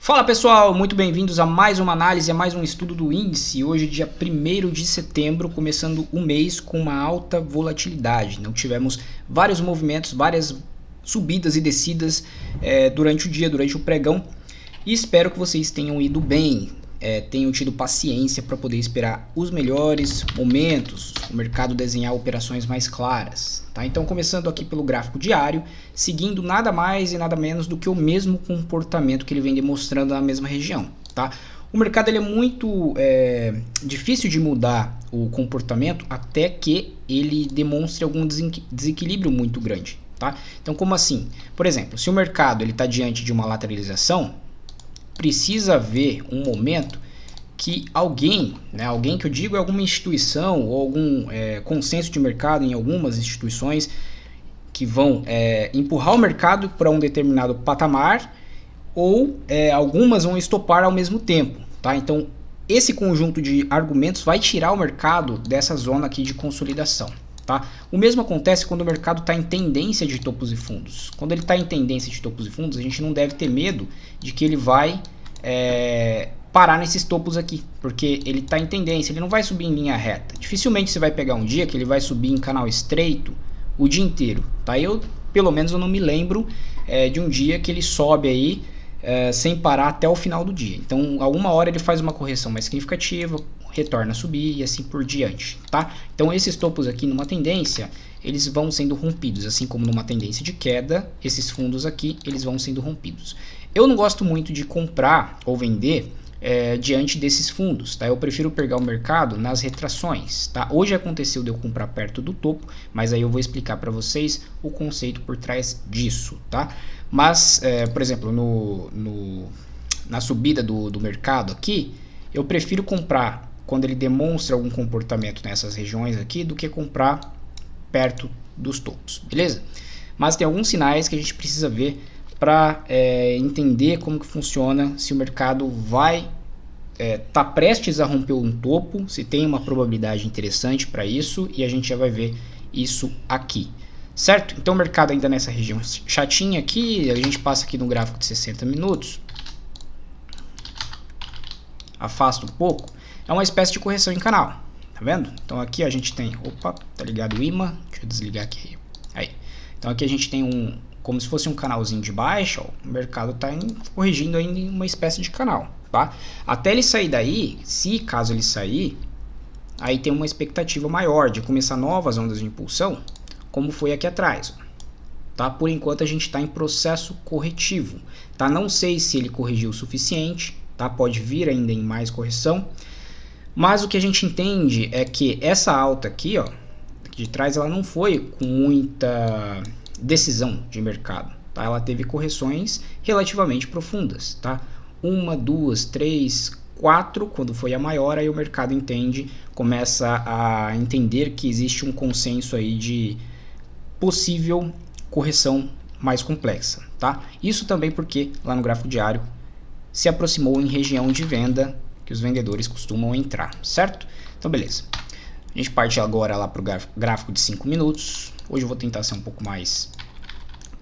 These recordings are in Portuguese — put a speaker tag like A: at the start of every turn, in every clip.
A: Fala pessoal, muito bem-vindos a mais uma análise, a mais um estudo do índice. Hoje, dia 1º de setembro, começando o mês com uma alta volatilidade. Não tivemos vários movimentos, várias subidas e descidas durante o dia, durante o pregão. E espero que vocês tenham ido bem, tenham tido paciência para poder esperar os melhores momentos, o mercado desenhar operações mais claras. Tá? Então, começando aqui pelo gráfico diário, seguindo nada mais e nada menos do que o mesmo comportamento que ele vem demonstrando na mesma região. Tá? O mercado ele é muito difícil de mudar o comportamento até que ele demonstre algum desequilíbrio muito grande. Tá? Então, como assim? Por exemplo, se o mercado está diante de uma lateralização, precisa haver um momento que alguém que eu digo é alguma instituição ou algum consenso de mercado em algumas instituições que vão empurrar o mercado para um determinado patamar ou algumas vão estopar ao mesmo tempo. Tá? Então, esse conjunto de argumentos vai tirar o mercado dessa zona aqui de consolidação. Tá? O mesmo acontece quando o mercado está em tendência de topos e fundos. Quando ele está em tendência de topos e fundos, a gente não deve ter medo de que ele vai parar nesses topos aqui, porque ele está em tendência, ele não vai subir em linha reta. Dificilmente você vai pegar um dia que ele vai subir em canal estreito o dia inteiro. Tá? Pelo menos eu não me lembro de um dia que ele sobe aí sem parar até o final do dia. Então, alguma hora ele faz uma correção mais significativa, retorna a subir e assim por diante, tá? Então, esses topos aqui numa tendência, eles vão sendo rompidos, assim como numa tendência de queda, esses fundos aqui, eles vão sendo rompidos. Eu não gosto muito de comprar ou vender diante desses fundos, tá? Eu prefiro pegar o mercado nas retrações, tá? Hoje aconteceu de eu comprar perto do topo, mas aí eu vou explicar para vocês o conceito por trás disso, tá? Mas, por exemplo, na subida do mercado aqui, eu prefiro comprar quando ele demonstra algum comportamento nessas regiões aqui do que comprar perto dos topos, beleza? Mas tem alguns sinais que a gente precisa ver para entender como que funciona, se o mercado vai tá prestes a romper um topo, se tem uma probabilidade interessante para isso, e a gente já vai ver isso aqui, certo? Então o mercado ainda nessa região chatinha aqui, a gente passa aqui no gráfico de 60 minutos, afasta um pouco, é uma espécie de correção em canal, tá vendo? Então aqui a gente tem, opa, tá ligado o imã, deixa eu desligar aqui, aí. Então aqui a gente tem como se fosse um canalzinho de baixa, ó, o mercado está corrigindo ainda em uma espécie de canal, tá? Até ele sair daí, caso ele sair, aí tem uma expectativa maior de começar novas ondas de impulsão, como foi aqui atrás, tá? Por enquanto a gente está em processo corretivo, tá? Não sei se ele corrigiu o suficiente, tá? Pode vir ainda em mais correção, mas o que a gente entende é que essa alta aqui, ó, aqui de trás, ela não foi com muita decisão de mercado, tá? Ela teve correções relativamente profundas, tá? 1, 2, 3, 4, quando foi a maior, aí o mercado começa a entender que existe um consenso aí de possível correção mais complexa, tá? Isso também porque lá no gráfico diário se aproximou em região de venda que os vendedores costumam entrar, certo? Então beleza, a gente parte agora lá para o gráfico de 5 minutos. Hoje eu vou tentar ser um pouco mais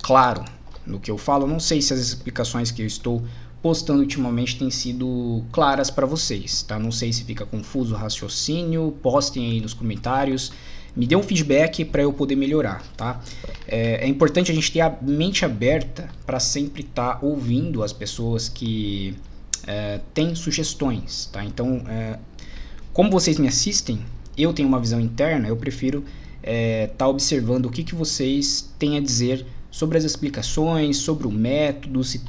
A: claro no que eu falo. Eu não sei se as explicações que eu estou postando ultimamente têm sido claras para vocês, tá? Não sei se fica confuso o raciocínio, postem aí nos comentários, me dê um feedback para eu poder melhorar, tá? É importante a gente ter a mente aberta para sempre estar ouvindo as pessoas que têm sugestões, tá? Então, como vocês me assistem, eu tenho uma visão interna, eu prefiro estar observando o que vocês têm a dizer sobre as explicações, sobre o método, se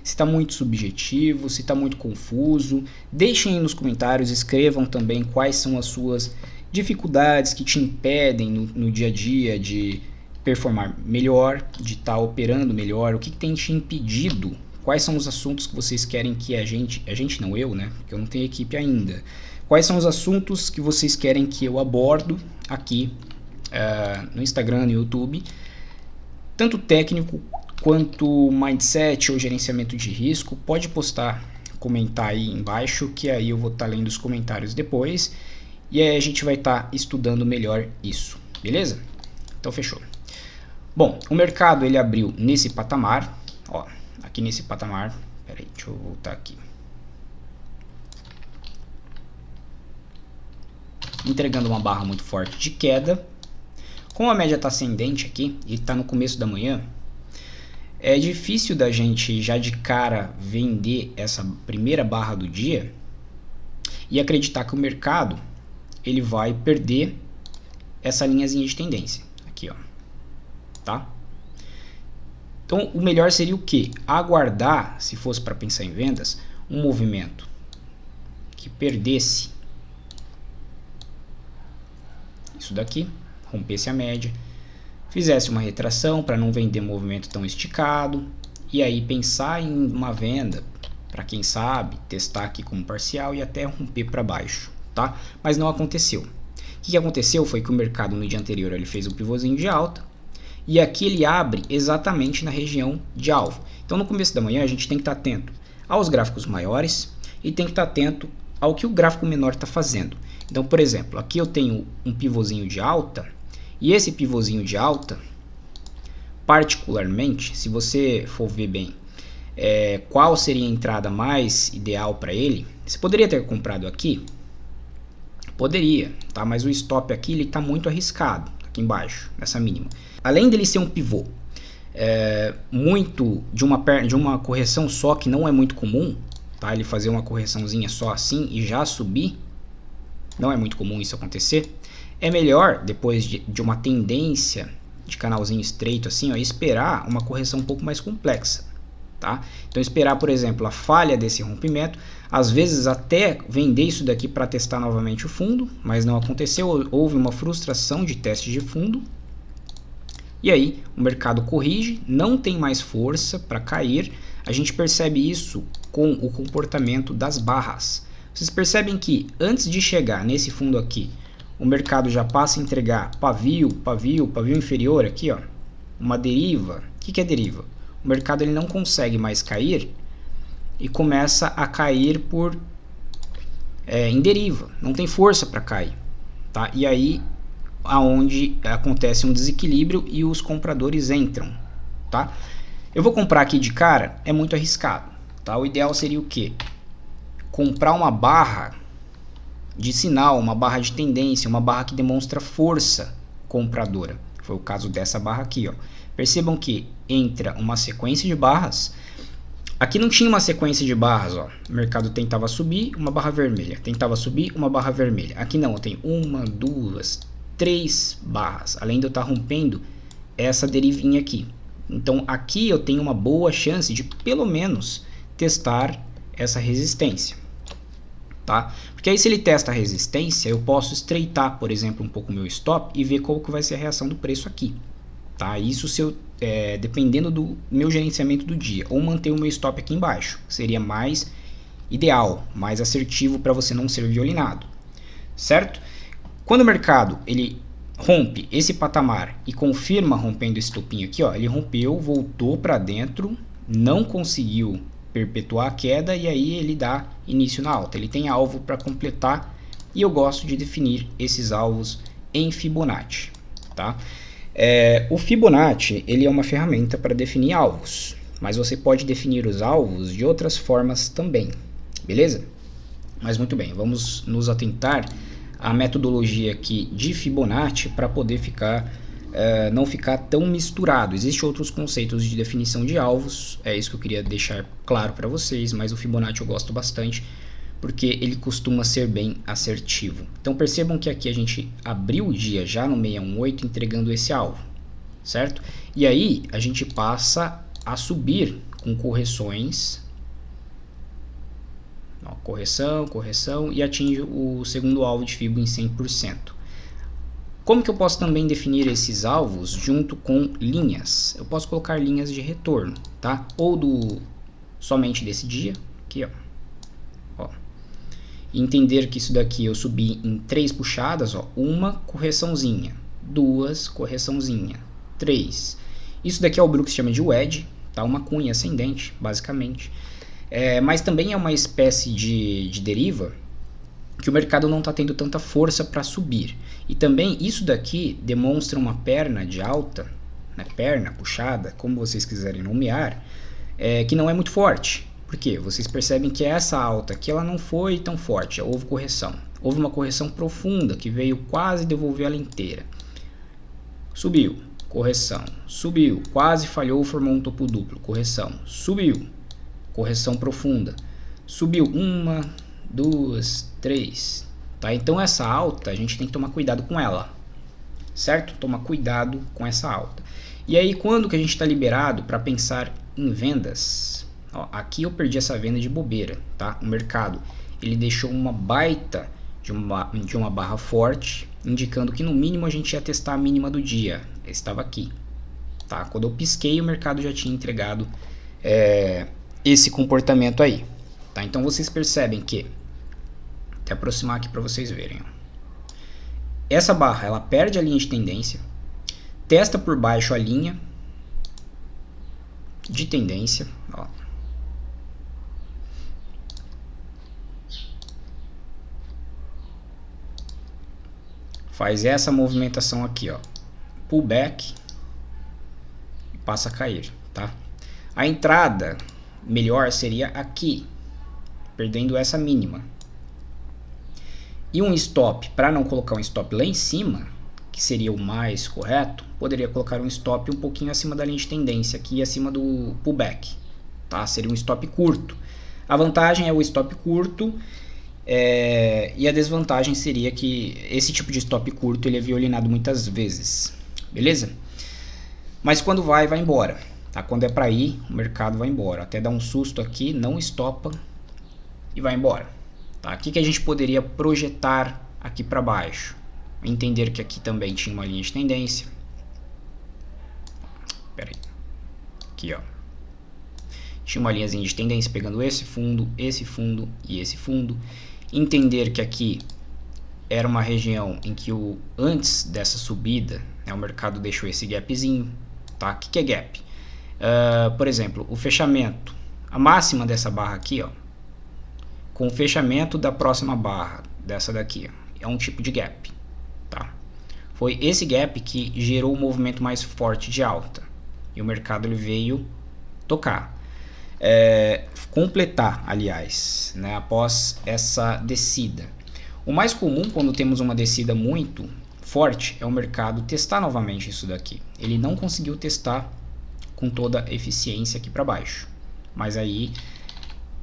A: está muito subjetivo, se está muito confuso. Deixem aí nos comentários, escrevam também quais são as suas dificuldades que te impedem no dia a dia de performar melhor, de estar operando melhor, o que tem te impedido, quais são os assuntos que vocês querem que eu, né, porque eu não tenho equipe ainda, quais são os assuntos que vocês querem que eu abordo aqui no Instagram, no YouTube, tanto técnico quanto mindset ou gerenciamento de risco. Pode postar, comentar aí embaixo, que aí eu vou estar lendo os comentários depois, e aí a gente vai estar estudando melhor isso, beleza? Então fechou. Bom, o mercado ele abriu nesse patamar, ó, aqui nesse patamar, Peraí, deixa eu voltar aqui. Entregando uma barra muito forte de queda. Como a média está ascendente aqui e está no começo da manhã, é difícil da gente já de cara vender essa primeira barra do dia e acreditar que o mercado ele vai perder essa linhazinha de tendência aqui, ó, tá? Então o melhor seria o que? Aguardar, se fosse para pensar em vendas, um movimento que perdesse isso daqui, rompesse a média, fizesse uma retração para não vender movimento tão esticado e aí pensar em uma venda para quem sabe testar aqui como parcial e até romper para baixo, tá? Mas não aconteceu. O que aconteceu foi que o mercado no dia anterior ele fez um pivôzinho de alta e aqui ele abre exatamente na região de alvo. Então no começo da manhã a gente tem que estar atento aos gráficos maiores e tem que estar atento ao que o gráfico menor está fazendo. Então, por exemplo, aqui eu tenho um pivôzinho de alta e esse pivôzinho de alta, particularmente, se você for ver bem qual seria a entrada mais ideal para ele, você poderia ter comprado aqui? Poderia, tá? Mas o stop aqui ele está muito arriscado, aqui embaixo, nessa mínima. Além dele ser um pivô muito de uma correção só, que não é muito comum, tá? Ele fazer uma correçãozinha só assim e já subir, não é muito comum isso acontecer. É melhor, depois de uma tendência de canalzinho estreito assim, ó, esperar uma correção um pouco mais complexa, tá? Então esperar, por exemplo, a falha desse rompimento, às vezes até vender isso daqui para testar novamente o fundo, mas não aconteceu, houve uma frustração de teste de fundo, e aí o mercado corrige, não tem mais força para cair. A gente percebe isso com o comportamento das barras. Vocês percebem que antes de chegar nesse fundo aqui, o mercado já passa a entregar pavio inferior aqui, ó, uma deriva. O que é deriva? O mercado ele não consegue mais cair e começa a cair em deriva, não tem força para cair, tá? E aí aonde acontece um desequilíbrio e os compradores entram, tá? Eu vou comprar aqui de cara, é muito arriscado, tá? O ideal seria o quê? Comprar uma barra de sinal, uma barra de tendência, uma barra que demonstra força compradora. Foi o caso dessa barra aqui, ó. Percebam que entra uma sequência de barras. Aqui não tinha uma sequência de barras, ó. O mercado tentava subir, uma barra vermelha. Tentava subir, uma barra vermelha. Aqui não, tem uma, duas, três barras. Além de eu estar rompendo essa derivinha aqui. Então aqui eu tenho uma boa chance de pelo menos testar essa resistência, tá? Porque aí se ele testa a resistência, eu posso estreitar, por exemplo, um pouco o meu stop e ver qual que vai ser a reação do preço aqui, tá? Isso se eu, dependendo do meu gerenciamento do dia, ou manter o meu stop aqui embaixo, seria mais ideal, mais assertivo para você não ser violinado, certo? Quando o mercado ele rompe esse patamar e confirma rompendo esse topinho aqui, ó, ele rompeu, voltou para dentro, não conseguiu perpetuar a queda e aí ele dá início na alta. Ele tem alvo para completar e eu gosto de definir esses alvos em Fibonacci, tá? O Fibonacci ele é uma ferramenta para definir alvos, mas você pode definir os alvos de outras formas também, beleza? Mas muito bem, vamos nos atentar à metodologia aqui de Fibonacci para poder não ficar tão misturado. Existem outros conceitos de definição de alvos, é isso que eu queria deixar claro para vocês, mas o Fibonacci eu gosto bastante porque ele costuma ser bem assertivo. Então percebam que aqui a gente abriu o dia já no 618 entregando esse alvo, certo? E aí a gente passa a subir com correções, correção e atinge o segundo alvo de Fibo em 100%. Como que eu posso também definir esses alvos junto com linhas? Eu posso colocar linhas de retorno, tá? Ou somente desse dia, aqui, ó. E entender que isso daqui eu subi em 3 puxadas, ó. Uma correçãozinha, 2 correçãozinha, 3. Isso daqui é o Brooks chama de wedge, tá? Uma cunha ascendente, basicamente. Mas também é uma espécie de deriva que o mercado não está tendo tanta força para subir. E também isso daqui demonstra uma perna de alta, né, perna puxada, como vocês quiserem nomear, que não é muito forte, Por quê? Vocês percebem que essa alta aqui ela não foi tão forte, houve correção. Houve uma correção profunda que veio quase devolver ela inteira. Subiu, correção, subiu, quase falhou, formou um topo duplo, correção, subiu, correção profunda, subiu, 1, 2, 3, tá? Então essa alta a gente tem que tomar cuidado com ela, certo? Tomar cuidado com essa alta. E aí quando que a gente está liberado para pensar em vendas? Ó, aqui eu perdi essa venda de bobeira, tá? O mercado ele deixou uma baita de uma barra forte, indicando que no mínimo a gente ia testar a mínima do dia. Estava aqui, tá? Quando eu pisquei o mercado já tinha entregado esse comportamento aí, tá? Então vocês percebem que, vou aproximar aqui para vocês verem, ó. Essa barra ela perde a linha de tendência, testa por baixo a linha de tendência, ó. Faz essa movimentação aqui, ó, pullback e passa a cair, tá? A entrada melhor seria aqui, perdendo essa mínima. E um stop, para não colocar um stop lá em cima, que seria o mais correto, poderia colocar um stop um pouquinho acima da linha de tendência, aqui acima do pullback, tá? Seria um stop curto. A vantagem é o stop curto, e a desvantagem seria que esse tipo de stop curto ele é violinado muitas vezes, beleza? Mas quando vai embora, tá? Quando é para ir, o mercado vai embora, até dá um susto aqui, não estopa e vai embora, tá? O que a gente poderia projetar aqui para baixo? Entender que aqui também tinha uma linha de tendência. Pera aí. Aqui, ó. Tinha uma linhazinha de tendência pegando esse fundo e esse fundo. Entender que aqui era uma região em que antes dessa subida, né, o mercado deixou esse gapzinho, tá? O que é gap? Por exemplo, o fechamento, a máxima dessa barra aqui, ó, com o fechamento da próxima barra, dessa daqui, ó, é um tipo de gap, tá? Foi esse gap que gerou o movimento mais forte de alta e o mercado ele veio tocar. Completar, aliás, né, após essa descida. O mais comum quando temos uma descida muito forte é o mercado testar novamente isso daqui. Ele não conseguiu testar com toda a eficiência aqui para baixo, mas aí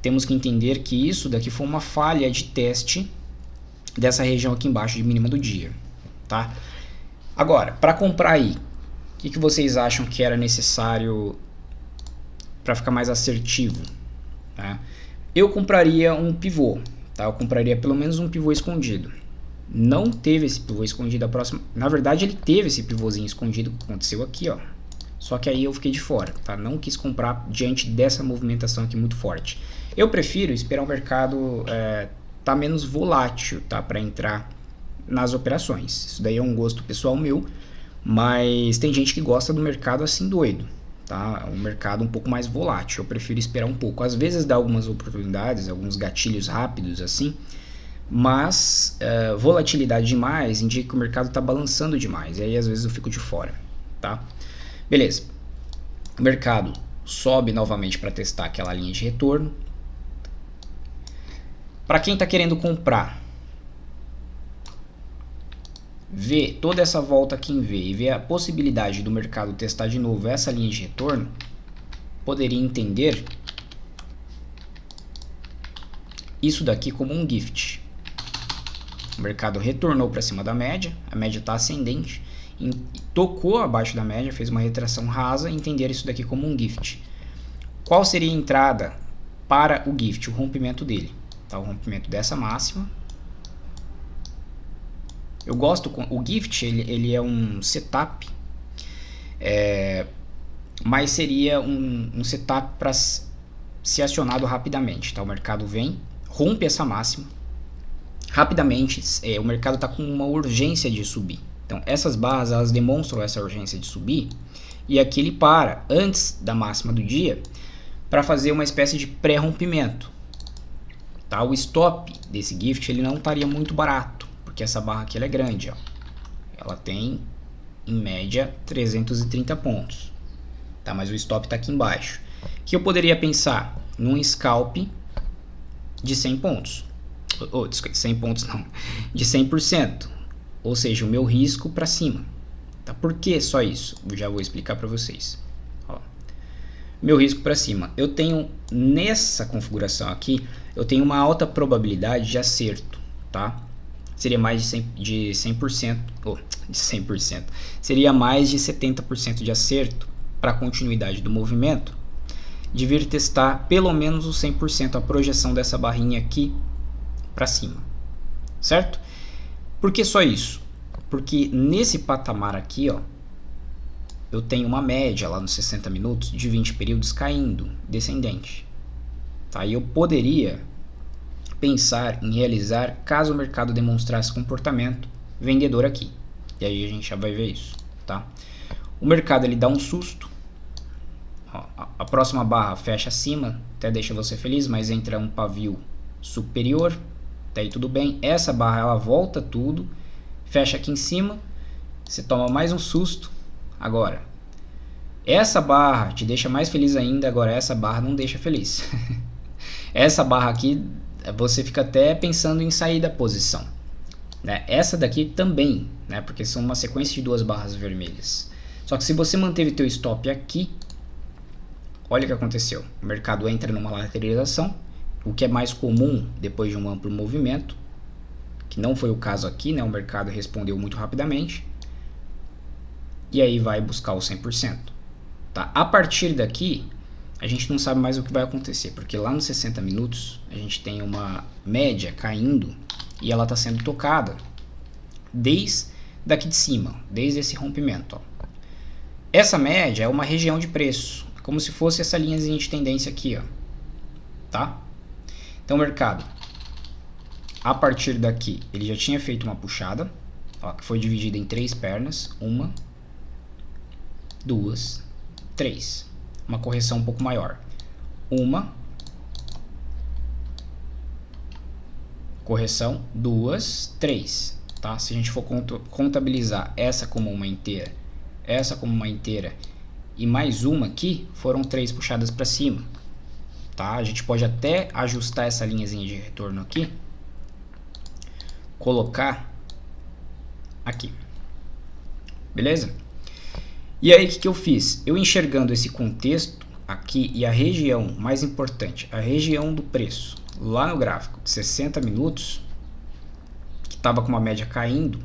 A: temos que entender que isso daqui foi uma falha de teste dessa região aqui embaixo de mínima do dia, tá? Agora, para comprar aí, o que vocês acham que era necessário para ficar mais assertivo, tá? Eu compraria um pivô, tá? Eu compraria pelo menos um pivô escondido. Não teve esse pivô escondido a próxima. Na verdade, ele teve esse pivôzinho escondido que aconteceu aqui, ó. Só que aí eu fiquei de fora, tá? Não quis comprar diante dessa movimentação aqui muito forte. Eu prefiro esperar o mercado tá menos volátil, tá? Para entrar nas operações. Isso daí é um gosto pessoal meu, mas tem gente que gosta do mercado assim doido. Tá? Um mercado um pouco mais volátil, eu prefiro esperar um pouco. Às vezes dá algumas oportunidades, alguns gatilhos rápidos assim, mas volatilidade demais indica que o mercado está balançando demais, e aí às vezes eu fico de fora, tá? Beleza, o mercado sobe novamente para testar aquela linha de retorno. Para quem está querendo comprar, ver toda essa volta aqui em V e ver a possibilidade do mercado testar de novo essa linha de retorno, poderia entender isso daqui como um gift. O mercado retornou para cima da média, a média está ascendente, tocou abaixo da média, fez uma retração rasa, entender isso daqui como um gift. Qual seria a entrada para o gift? O rompimento dele, tá? O rompimento dessa máxima. Eu gosto, o gift ele é um setup, mas seria um setup para ser acionado rapidamente, tá? O mercado vem, rompe essa máxima, rapidamente o mercado está com uma urgência de subir. Então essas barras elas demonstram essa urgência de subir, e aqui ele para antes da máxima do dia para fazer uma espécie de pré-rompimento, tá? O stop desse gift ele não estaria muito barato, porque essa barra aqui ela é grande, ó. Ela tem em média 330 pontos, tá? Mas o stop está aqui embaixo. O que eu poderia pensar? num scalp de 100 pontos. 100 pontos não, de 100%. Ou seja, o meu risco para cima. Tá? Por que só isso? Eu já vou explicar para vocês. Ó. Meu risco para cima. Eu tenho nessa configuração aqui, eu tenho uma alta probabilidade de acerto, tá? Seria mais de 100%, de 100%. Seria mais de 70% de acerto para a continuidade do movimento, de vir testar pelo menos o 100% a projeção dessa barrinha aqui para cima, certo? Por que só isso? Porque nesse patamar aqui, ó, eu tenho uma média lá nos 60 minutos de 20 períodos caindo, descendente. Tá? E eu poderia pensar em realizar caso o mercado demonstrasse comportamento vendedor aqui. E aí a gente já vai ver isso. Tá? O mercado ele dá um susto. Ó, a próxima barra fecha acima, até deixa você feliz, mas entra um pavio superior. Até aí tudo bem. Essa barra ela volta tudo, fecha aqui em cima, você toma mais um susto. Agora, essa barra te deixa mais feliz ainda, agora essa barra não deixa feliz. Essa barra aqui, você fica até pensando em sair da posição. Né? Essa daqui também, né? Porque são uma sequência de duas barras vermelhas. Só que se você manteve teu stop aqui, olha o que aconteceu. O mercado entra numa lateralização, o que é mais comum depois de um amplo movimento, que não foi o caso aqui, né? O mercado respondeu muito rapidamente. E aí vai buscar o 100%. Tá? A partir daqui, a gente não sabe mais o que vai acontecer, porque lá nos 60 minutos, a gente tem uma média caindo e ela está sendo tocada desde daqui de cima, desde esse rompimento. Ó. Essa média é uma região de preço, como se fosse essa linhazinha de tendência aqui. Ó. Tá? Então o mercado, a partir daqui, ele já tinha feito uma puxada, ó, que foi dividida em 3 pernas, 1, 2, 3. Uma correção um pouco maior. 1, correção, 2, 3. Tá? Se a gente for contabilizar essa como uma inteira, essa como uma inteira e mais uma aqui, foram 3 puxadas para cima. Tá? A gente pode até ajustar essa linhazinha de retorno aqui, colocar aqui. Beleza? E aí o que eu fiz? Eu enxergando esse contexto aqui e a região mais importante, a região do preço, lá no gráfico de 60 minutos, que estava com uma média caindo,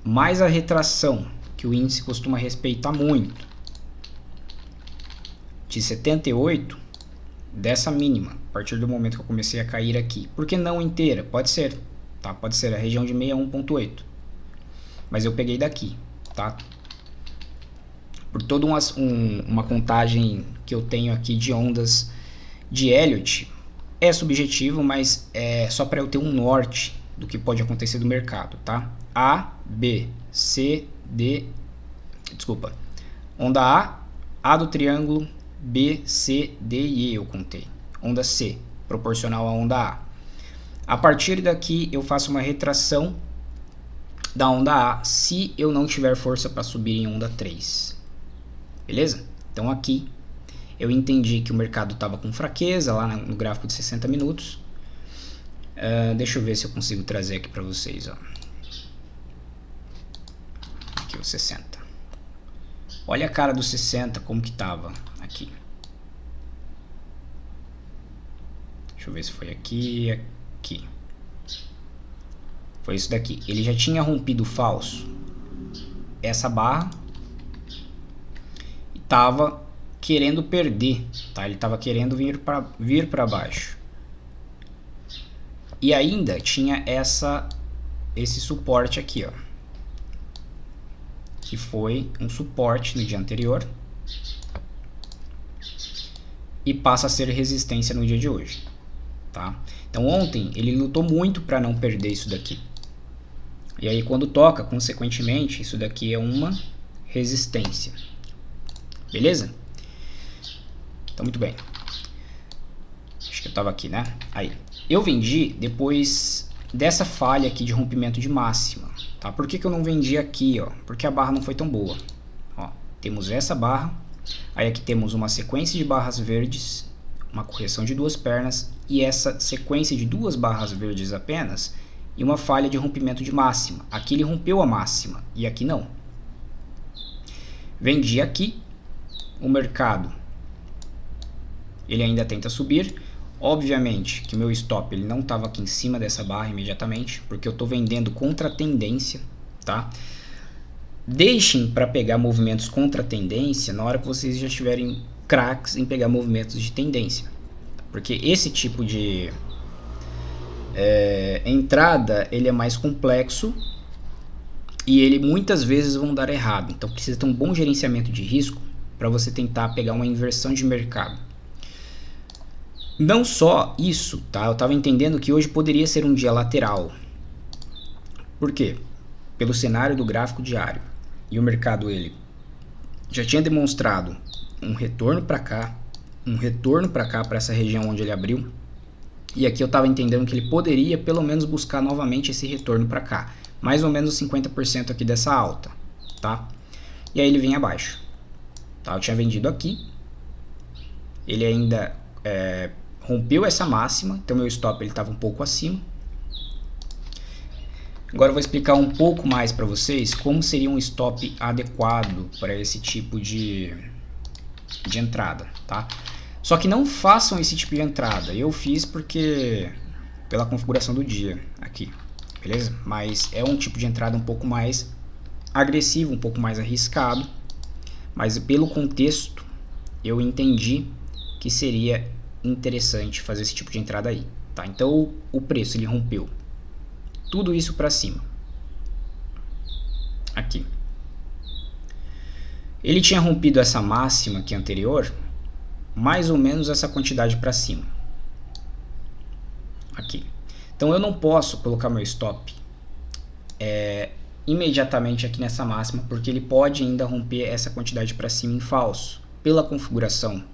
A: mais a retração, que o índice costuma respeitar muito, de 78, dessa mínima, a partir do momento que eu comecei a cair aqui. Por que não inteira? Pode ser, tá? Pode ser a região de 61.8, mas eu peguei daqui, tá? Por toda uma contagem que eu tenho aqui de ondas de Elliott, é subjetivo, mas é só para eu ter um norte do que pode acontecer do mercado, tá? A, B, C, D, desculpa, onda A do triângulo, B, C, D e E eu contei. Onda C, proporcional à onda A. A partir daqui eu faço uma retração da onda A se eu não tiver força para subir em onda 3. Beleza? Então aqui eu entendi que o mercado estava com fraqueza lá no gráfico de 60 minutos. Deixa eu ver se eu consigo trazer aqui para vocês. Ó. Aqui o 60. Olha a cara do 60 como que estava aqui. Deixa eu ver se foi aqui, aqui. Foi isso daqui. Ele já tinha rompido falso essa barra. Estava querendo perder, tá? Ele estava querendo vir para baixo. E ainda tinha esse suporte aqui, ó, que foi um suporte no dia anterior e passa a ser resistência no dia de hoje, tá? Então ontem ele lutou muito para não perder isso daqui. E aí quando toca, consequentemente, isso daqui é uma resistência. Beleza? Então, muito bem. Acho que eu estava aqui, né? Aí. Eu vendi depois dessa falha aqui de rompimento de máxima. Tá? Por que eu não vendi aqui? Ó? Porque a barra não foi tão boa. Ó, temos essa barra. Aí aqui temos uma sequência de barras verdes. uma correção de duas pernas e essa sequência de duas barras verdes apenas e uma falha de rompimento de máxima. Aqui ele rompeu a máxima e aqui não. Vendi aqui, o mercado ele ainda tenta subir. Obviamente que o meu stop ele não estava aqui em cima dessa barra imediatamente, porque eu estou vendendo contra a tendência, tá? Deixem para pegar movimentos contra a tendência na hora que vocês já estiverem craques em pegar movimentos de tendência, porque esse tipo de entrada ele é mais complexo e ele muitas vezes vão dar errado. Então precisa ter um bom gerenciamento de risco para você tentar pegar uma inversão de mercado. Não só isso, tá? Eu estava entendendo que hoje poderia ser um dia lateral. Por quê? Pelo cenário do gráfico diário. E o mercado ele já tinha demonstrado um retorno para cá, para essa região onde ele abriu. E aqui eu estava entendendo que ele poderia pelo menos buscar novamente esse retorno para cá. Mais ou menos 50% aqui dessa alta, tá? E aí ele vem abaixo. Tá? Eu tinha vendido aqui. Ele ainda rompeu essa máxima, então meu stop ele estava um pouco acima. Agora eu vou explicar um pouco mais para vocês como seria um stop adequado para esse tipo de entrada, tá? Só que não façam esse tipo de entrada. Eu fiz porque pela configuração do dia aqui, beleza? Mas é um tipo de entrada um pouco mais agressivo, um pouco mais arriscado, mas pelo contexto eu entendi que seria interessante fazer esse tipo de entrada aí, tá? Então o preço ele rompeu tudo isso para cima aqui. Ele tinha rompido essa máxima aqui anterior, mais ou menos essa quantidade para cima aqui. Então eu não posso colocar meu stop imediatamente aqui nessa máxima, porque ele pode ainda romper essa quantidade para cima em falso. Pela configuração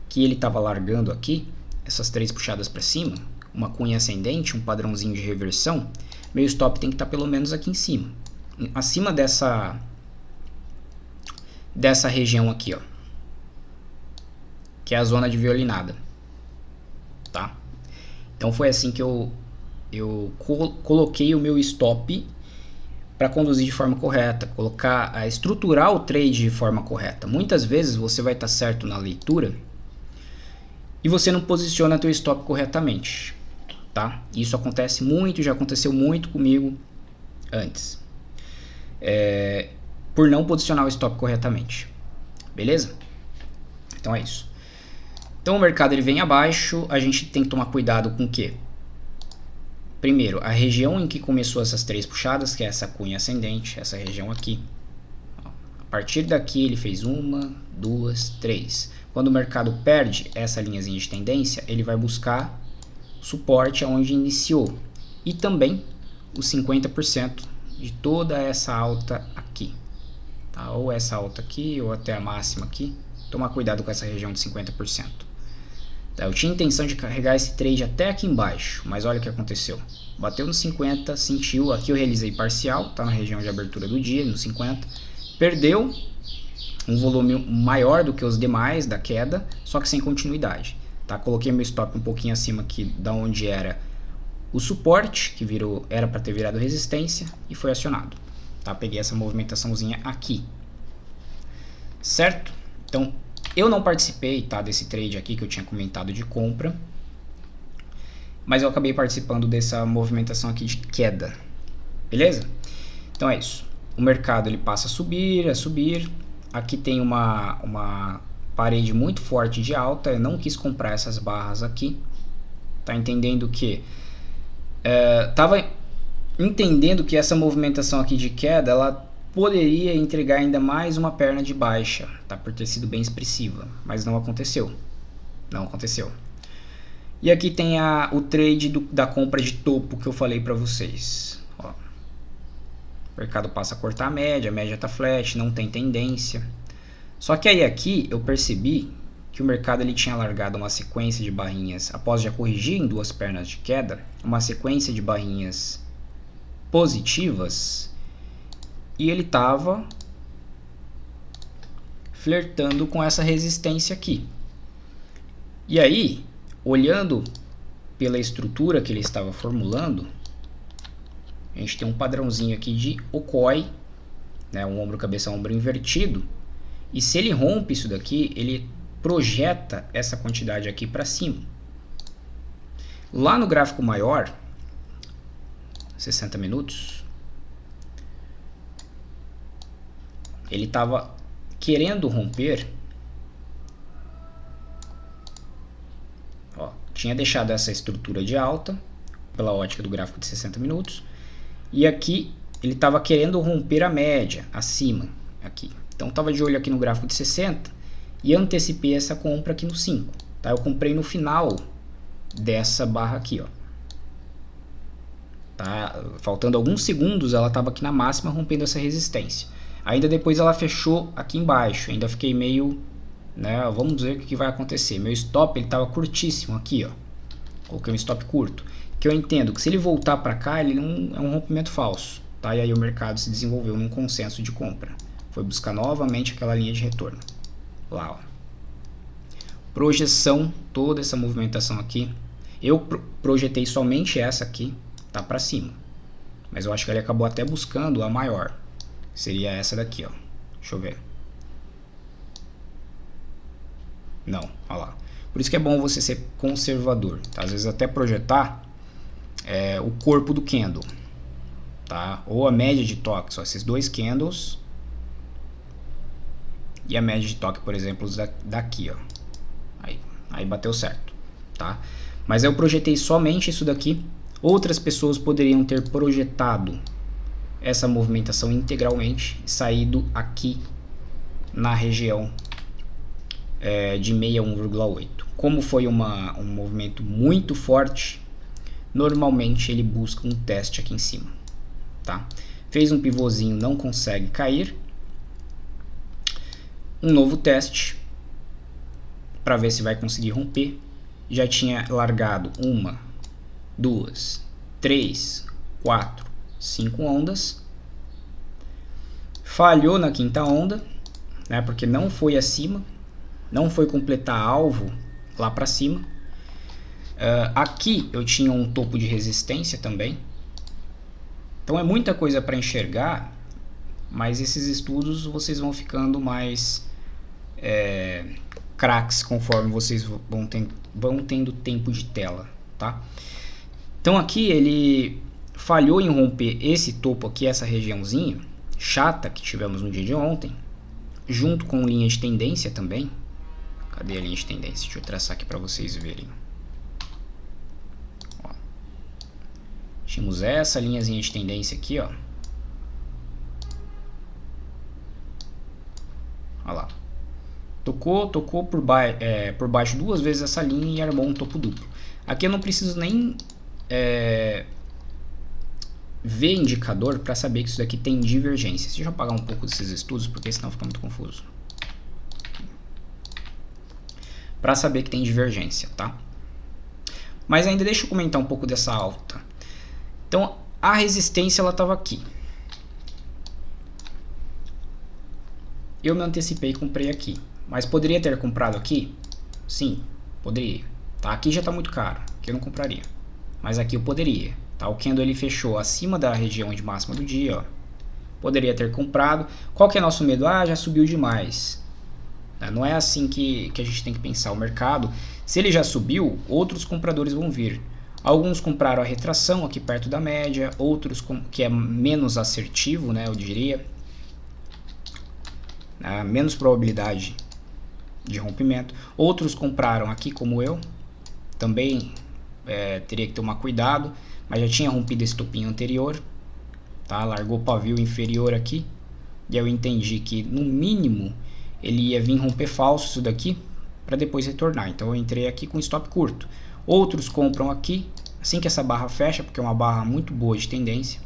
A: que ele estava largando aqui, essas três puxadas para cima, uma cunha ascendente, um padrãozinho de reversão, meu stop tem que estar pelo menos aqui em cima, acima dessa região aqui, ó, que é a zona de violinada, tá? Então foi assim que eu coloquei o meu stop para conduzir de forma correta, estruturar o trade de forma correta. Muitas vezes você vai estar certo na leitura e você não posiciona teu stop corretamente, tá? Isso acontece muito, já aconteceu muito comigo antes, por não posicionar o stop corretamente, beleza? Então é isso. Então o mercado ele vem abaixo, a gente tem que tomar cuidado com o quê? Primeiro, a região em que começou essas três puxadas, que é essa cunha ascendente, essa região aqui. A partir daqui ele fez 1, 2, 3. Quando o mercado perde essa linhazinha de tendência, ele vai buscar suporte aonde iniciou. E também os 50% de toda essa alta aqui. Tá? Ou essa alta aqui, ou até a máxima aqui. Tomar cuidado com essa região de 50%. Eu tinha intenção de carregar esse trade até aqui embaixo, mas olha o que aconteceu. Bateu no 50, sentiu, aqui eu realizei parcial, tá na região de abertura do dia, no 50. Perdeu um volume maior do que os demais da queda, só que sem continuidade. Tá? Coloquei meu stop um pouquinho acima aqui da onde era o suporte, que era para ter virado resistência, e foi acionado. Tá? Peguei essa movimentaçãozinha aqui. Certo? Então, eu não participei, tá, desse trade aqui que eu tinha comentado de compra, mas eu acabei participando dessa movimentação aqui de queda, beleza? Então é isso. O mercado ele passa a subir, Aqui tem uma parede muito forte de alta. Eu não quis comprar essas barras aqui. Tá entendendo que tava entendendo que essa movimentação aqui de queda ela poderia entregar ainda mais uma perna de baixa, tá? Por ter sido bem expressiva, mas não aconteceu. Não aconteceu. E aqui tem o trade da compra de topo que eu falei para vocês. Ó. O mercado passa a cortar a média tá flat, não tem tendência. Só que aí aqui eu percebi que o mercado ele tinha largado uma sequência de barrinhas, após já corrigir em duas pernas de queda, uma sequência de barrinhas positivas, e ele estava flertando com essa resistência aqui. E aí, olhando pela estrutura que ele estava formulando, a gente tem um padrãozinho aqui de Okoi, né, um ombro, cabeça, ombro invertido. E se ele rompe isso daqui, ele projeta essa quantidade aqui para cima. Lá no gráfico maior, 60 minutos, ele estava querendo romper. Ó, tinha deixado essa estrutura de alta pela ótica do gráfico de 60 minutos. E aqui ele estava querendo romper a média acima aqui. Então estava de olho aqui no gráfico de 60 e antecipei essa compra aqui no 5. Tá? Eu comprei no final dessa barra aqui, ó. Tá? Faltando alguns segundos, ela estava aqui na máxima rompendo essa resistência. Ainda depois ela fechou aqui embaixo. Ainda fiquei meio, né? Vamos ver o que vai acontecer. Meu stop ele estava curtíssimo aqui, ó. Coloquei um stop curto. Que eu entendo que se ele voltar para cá, ele não é um rompimento falso. Tá? E aí o mercado se desenvolveu num consenso de compra. Foi buscar novamente aquela linha de retorno. Lá, ó. Projeção, toda essa movimentação aqui. Eu projetei somente essa aqui, tá para cima. Mas eu acho que ele acabou até buscando a maior. Seria essa daqui, ó. Deixa eu ver. Não, olha lá. Por isso que é bom você ser conservador. Tá? Às vezes até projetar o corpo do candle. Tá? Ou a média de toques, ó, esses dois candles. E a média de toque, por exemplo, daqui, ó. Aí bateu certo, tá? Mas eu projetei somente isso daqui. Outras pessoas poderiam ter projetado essa movimentação integralmente e saído aqui na região de 61,8. Como foi um movimento muito forte, normalmente ele busca um teste aqui em cima, tá? Fez um pivôzinho, não consegue cair. Um novo teste para ver se vai conseguir romper. Já tinha largado 1, 2, 3, 4, 5 ondas. Falhou na quinta onda, né, porque não foi acima, não foi completar alvo lá para cima. Aqui eu tinha um topo de resistência também. Então é muita coisa para enxergar, mas esses estudos vocês vão ficando mais craques conforme vocês vão tendo tempo de tela, tá? Então aqui ele falhou em romper esse topo aqui, essa regiãozinha chata que tivemos no dia de ontem, junto com linha de tendência também. Cadê a linha de tendência? Deixa eu traçar aqui para vocês verem. Ó. Tínhamos essa linhazinha de tendência aqui, ó. Olha lá. Tocou por baixo duas vezes essa linha e armou um topo duplo. Aqui eu não preciso nem ver indicador para saber que isso daqui tem divergência. Deixa eu apagar um pouco desses estudos, porque senão fica muito confuso. Para saber que tem divergência, tá? Mas ainda deixa eu comentar um pouco dessa alta. Então, a resistência ela estava aqui. Eu me antecipei e comprei aqui. Mas poderia ter comprado aqui? Sim, poderia. Tá? Aqui já está muito caro, aqui eu não compraria. Mas aqui eu poderia. Tá? O candle ele fechou acima da região de máxima do dia. Ó. Poderia ter comprado. Qual que é nosso medo? Ah, já subiu demais. Não é assim que a gente tem que pensar. O mercado, se ele já subiu, outros compradores vão vir. Alguns compraram a retração aqui perto da média, outros que é menos assertivo, né, eu diria. Menos probabilidade de rompimento. Outros compraram aqui como eu. Também teria que tomar cuidado, mas já tinha rompido esse topinho anterior. Tá? Largou o pavio inferior aqui. E eu entendi que no mínimo ele ia vir romper falso isso daqui para depois retornar. Então eu entrei aqui com stop curto. Outros compram aqui assim que essa barra fecha, porque é uma barra muito boa de tendência.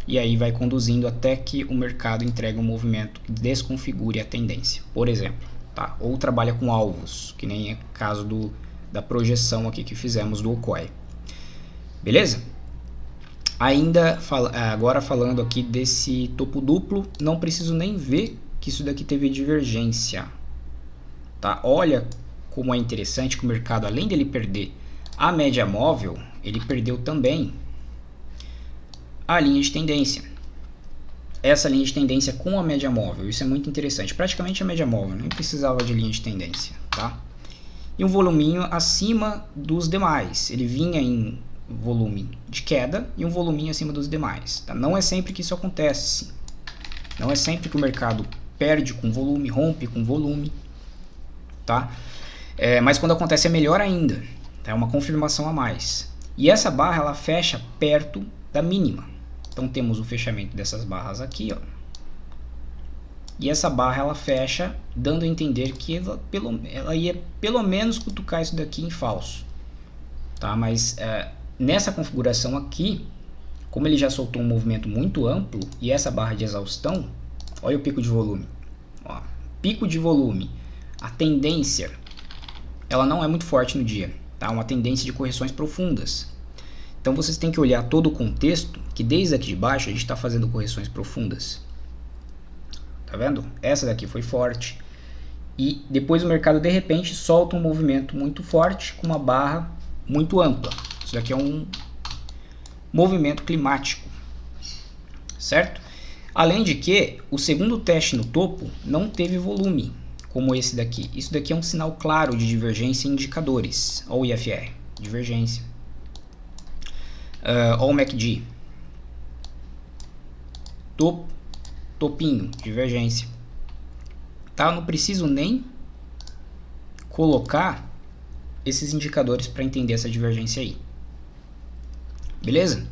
A: E aí vai conduzindo até que o mercado entregue um movimento que desconfigure a tendência, por exemplo. Tá? Ou trabalha com alvos, que nem é o caso da projeção aqui que fizemos do Okoi. Beleza? Ainda agora falando aqui desse topo duplo, não preciso nem ver que isso daqui teve divergência. Tá? Olha como é interessante que o mercado, além dele perder a média móvel, ele perdeu também a linha de tendência. Essa linha de tendência com a média móvel, isso é muito interessante. Praticamente a média móvel, nem precisava de linha de tendência, tá? E um voluminho acima dos demais. Ele vinha em volume de queda e um voluminho acima dos demais, tá? Não é sempre que isso acontece. Não é sempre que o mercado perde com volume, rompe com volume, tá? Mas quando acontece é melhor ainda, tá? É uma confirmação a mais. E essa barra ela fecha perto da mínima. Então temos o fechamento dessas barras aqui, ó. E essa barra ela fecha, dando a entender que ela ia pelo menos cutucar isso daqui em falso, tá? Mas nessa configuração aqui, como ele já soltou um movimento muito amplo e essa barra de exaustão, olha o pico de volume, ó, pico de volume, a tendência ela não é muito forte no dia, tá? Uma tendência de correções profundas. Então vocês têm que olhar todo o contexto, que desde aqui de baixo a gente está fazendo correções profundas. Tá vendo? Essa daqui foi forte. E depois o mercado de repente solta um movimento muito forte com uma barra muito ampla. Isso daqui é um movimento climático. Certo? Além de que o segundo teste no topo não teve volume, como esse daqui. Isso daqui é um sinal claro de divergência em indicadores. Olha o IFR, divergência. Olha o MACD. Topinho, divergência. Tá? Eu não preciso nem colocar esses indicadores para entender essa divergência aí. Beleza?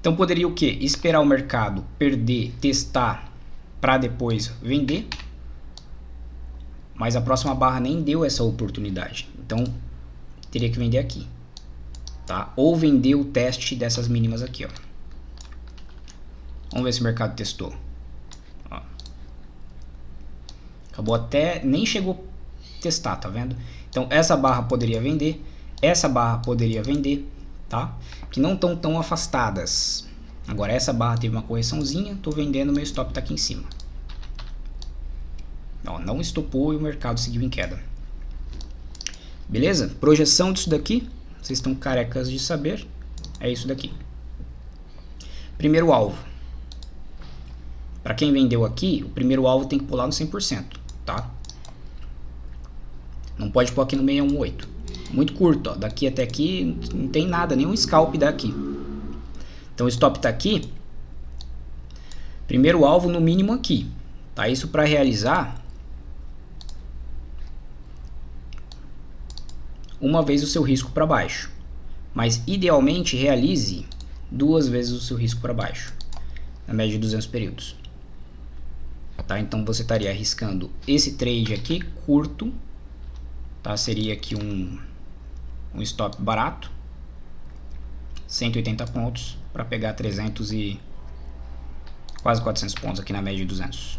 A: Então poderia o quê? Esperar o mercado perder, testar, para depois vender. Mas a próxima barra nem deu essa oportunidade. Então teria que vender aqui. Tá? Ou vender o teste dessas mínimas aqui, ó. Vamos ver se o mercado testou. Ó. Acabou até, nem chegou a testar, tá vendo? Então essa barra poderia vender, essa barra poderia vender, tá? Que não estão tão afastadas. Agora essa barra teve uma correçãozinha, tô vendendo, meu stop tá aqui em cima. Ó, não estopou e o mercado seguiu em queda. Beleza? Projeção disso daqui. Vocês estão carecas de saber, é isso daqui. Primeiro alvo. Para quem vendeu aqui, o primeiro alvo tem que pular no 100%, tá? Não pode pôr aqui no 618. Muito curto, ó. Daqui até aqui não tem nada, nenhum scalp daqui. Então o stop está aqui. Primeiro alvo no mínimo aqui, tá? Isso para realizar uma vez o seu risco para baixo, mas idealmente realize 2 vezes o seu risco para baixo, na média de 200 períodos. Tá? Então você estaria arriscando esse trade aqui curto, tá? Seria aqui um stop barato, 180 pontos para pegar 300 e quase 400 pontos aqui na média de 200.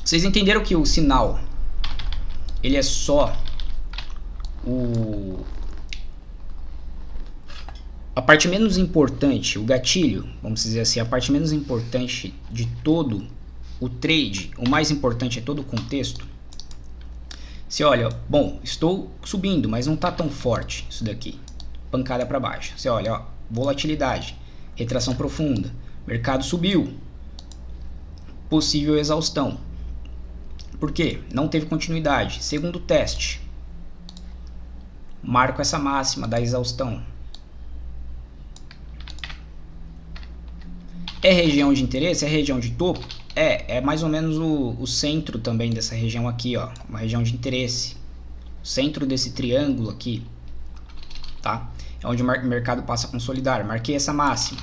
A: Vocês entenderam que o sinal ele é só a parte menos importante, o gatilho, vamos dizer assim, a parte menos importante de todo o trade. O mais importante é todo o contexto. Você olha, bom, estou subindo, mas não está tão forte isso daqui, pancada para baixo. Você olha, ó, volatilidade, retração profunda, mercado subiu, possível exaustão. Por quê? Não teve continuidade. Segundo teste, marco essa máxima da exaustão. É região de interesse? É região de topo? É mais ou menos o centro também dessa região aqui, ó, uma região de interesse. Centro desse triângulo aqui, tá? É onde o mercado passa a consolidar. Marquei essa máxima.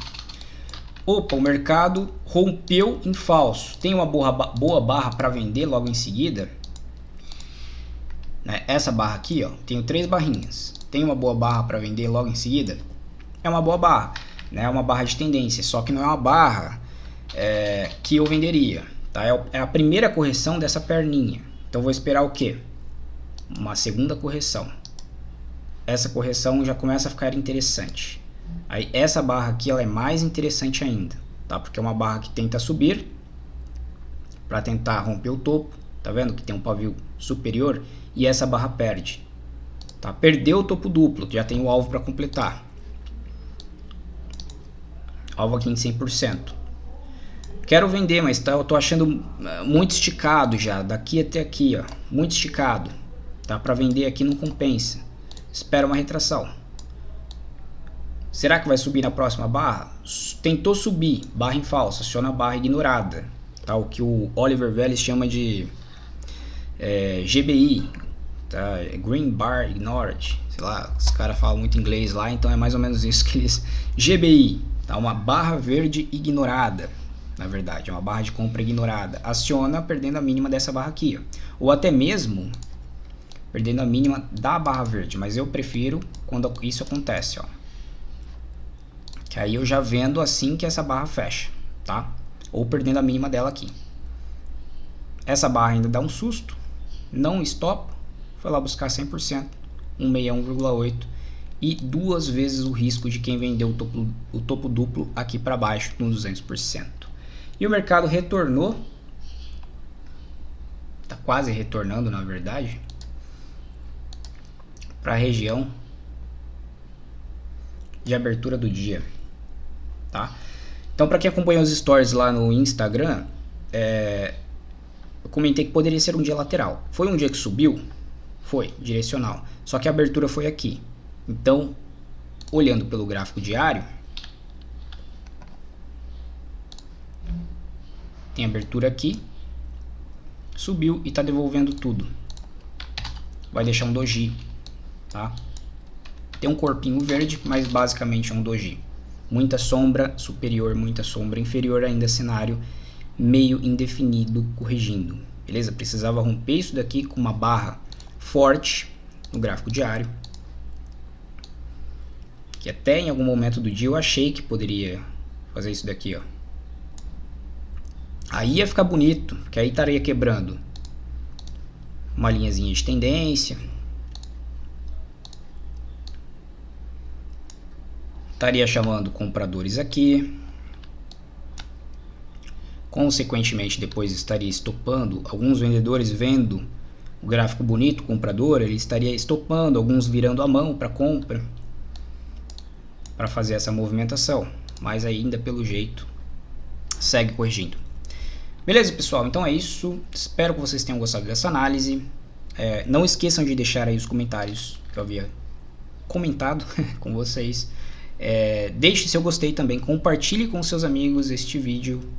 A: Opa, o mercado rompeu em falso. Tem uma boa barra para vender logo em seguida. Né? Essa barra aqui, ó, tenho 3 barrinhas. Tem uma boa barra para vender logo em seguida? É uma boa barra, né? É uma barra de tendência, só que não é uma barra que eu venderia. Tá? É a primeira correção dessa perninha. Então vou esperar o quê? Uma segunda correção. Essa correção já começa a ficar interessante. Aí essa barra aqui ela é mais interessante ainda, tá? Porque é uma barra que tenta subir para tentar romper o topo Tá vendo que tem um pavio superior e essa barra perde. Tá? Perdeu o topo duplo, já tem o alvo para completar. Alvo aqui em 100%. Quero vender, mas eu tô achando muito esticado já, daqui até aqui, ó, muito esticado. Tá? Para vender aqui não compensa. Espera uma retração. Será que vai subir na próxima barra? Tentou subir, barra em falso, aciona a barra ignorada. Tá? O que o Oliver Vélez chama de GBI, tá? Green Bar Ignored. Sei lá, os caras falam muito inglês lá, então é mais ou menos isso que eles... GBI, tá? Uma barra verde ignorada. Na verdade, é uma barra de compra ignorada. Aciona perdendo a mínima dessa barra aqui, ó. Ou até mesmo perdendo a mínima da barra verde, mas eu prefiro quando isso acontece, ó. Que aí eu já vendo assim que essa barra fecha, tá? Ou perdendo a mínima dela aqui. Essa barra ainda dá um susto, não stop, foi lá buscar 100%, 161,8 e 2 vezes o risco de quem vendeu o topo duplo aqui para baixo no 200%. E o mercado retornou, tá quase retornando na verdade, para a região de abertura do dia, tá? Então, para quem acompanha os stories lá no Instagram, eu comentei que poderia ser um dia lateral. Foi um dia que subiu? Foi, direcional. Só que a abertura foi aqui. Então, olhando pelo gráfico diário, tem abertura aqui, subiu e está devolvendo tudo. Vai deixar um doji, tá? Tem um corpinho verde, mas basicamente é um doji. Muita sombra superior, muita sombra inferior, ainda cenário meio indefinido corrigindo. Beleza? Precisava romper isso daqui com uma barra forte no gráfico diário. Que até em algum momento do dia eu achei que poderia fazer isso daqui, ó. Aí ia ficar bonito, porque aí estaria quebrando uma linhazinha de tendência. Estaria chamando compradores aqui. Consequentemente, depois estaria estopando. Alguns vendedores vendo o gráfico bonito, comprador, ele estaria estopando, alguns virando a mão para compra, para fazer essa movimentação. Mas ainda pelo jeito segue corrigindo. Beleza, pessoal? Então é isso. Espero que vocês tenham gostado dessa análise. Não esqueçam de deixar aí os comentários que eu havia comentado com vocês. Deixe seu gostei também. Compartilhe com seus amigos este vídeo,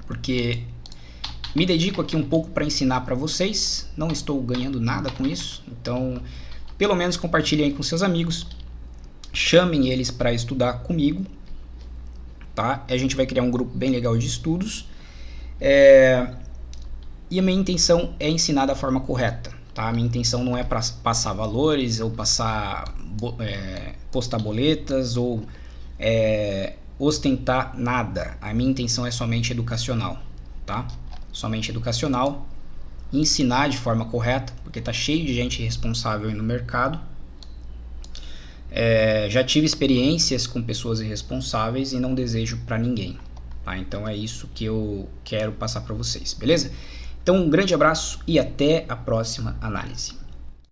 A: porque me dedico aqui um pouco para ensinar para vocês. Não estou ganhando nada com isso. Então, pelo menos compartilhem aí com seus amigos. Chamem eles para estudar comigo. Tá? A gente vai criar um grupo bem legal de estudos. E a minha intenção é ensinar da forma correta, tá? A minha intenção não é para passar valores ou postar boletas ou ostentar nada. A minha intenção é somente educacional, tá? Somente educacional, ensinar de forma correta, porque tá cheio de gente irresponsável aí no mercado. Já tive experiências com pessoas irresponsáveis e não desejo para ninguém. Tá? Então é isso que eu quero passar para vocês, beleza? Então um grande abraço e até a próxima análise.